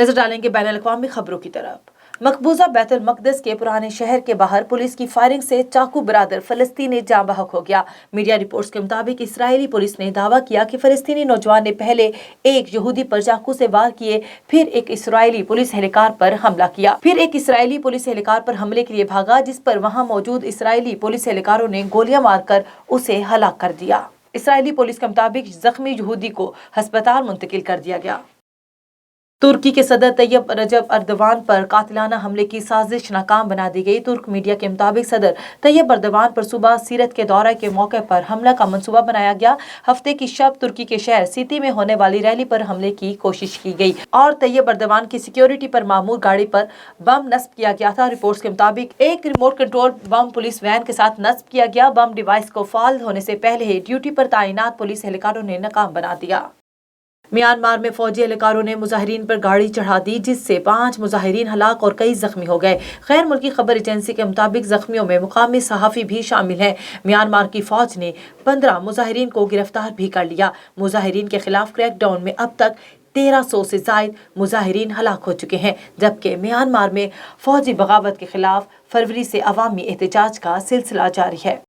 नजर डालेंगे बैन अल-अक़वामी खबरों की तरफ। मकबूजा बैतुल मक़दस के पुराने शहर के बाहर पुलिस की फायरिंग से चाकू बरादर फलस्तीनी जाँ बहक हो गया। मीडिया रिपोर्ट्स के मुताबिक इसराइली पुलिस ने दावा किया कि फलस्तीनी नौजवान ने पहले एक यहूदी पर चाकू से वार किए, फिर एक इसराइली पुलिस एहलकार पर हमला किया, फिर एक इसराइली पुलिस एहलकार पर हमले के लिए भागा, जिस पर वहां मौजूद इसराइली पुलिस एहलकारों ने गोलियां मारकर उसे हलाक कर दिया। इसराइली पुलिस के मुताबिक जख्मी यहूदी को अस्पताल मुंतकिल कर दिया गया। तुर्की के सदर तैयब रजब अर्दवान पर कातिलाना हमले की साजिश नाकाम बना दी गई। तुर्क मीडिया के मुताबिक सदर तैयब अर्दवान पर सुबह सीरत के दौरे के मौके पर हमला का मंसूबा बनाया गया। हफ्ते की शब तुर्की के शहर सिटी में होने वाली रैली पर हमले की कोशिश की गई और तैयब अर्दवान की सिक्योरिटी पर मामूर गाड़ी पर बम नस्ब किया गया था। रिपोर्ट्स के मुताबिक एक रिमोट कंट्रोल बम पुलिस वैन के साथ नस्ब किया गया। बम डिवाइस को फाल होने से पहले ही ड्यूटी पर तैनात पुलिस एहलकारों ने नाकाम बना दिया। म्यांमार में फौजी एहलकारों ने मुजाहिरीन पर गाड़ी चढ़ा दी, जिससे 5 मुजाहिरीन हलाक और कई जख्मी हो गए। गैर मुल्की खबर एजेंसी के मुताबिक जख्मियों में मुकामी सहाफ़ी भी शामिल हैं। म्यांमार की फौज ने 15 मुजाहिरीन को गिरफ्तार भी कर लिया। मुजाहिरीन के खिलाफ क्रैकडाउन में अब तक 1300 से जायद मुजाहिरीन हलाक हो चुके हैं, जबकि म्यांमार में फौजी बगावत के खिलाफ फरवरी से अवामी एहतजाज का सिलसिला जारी है।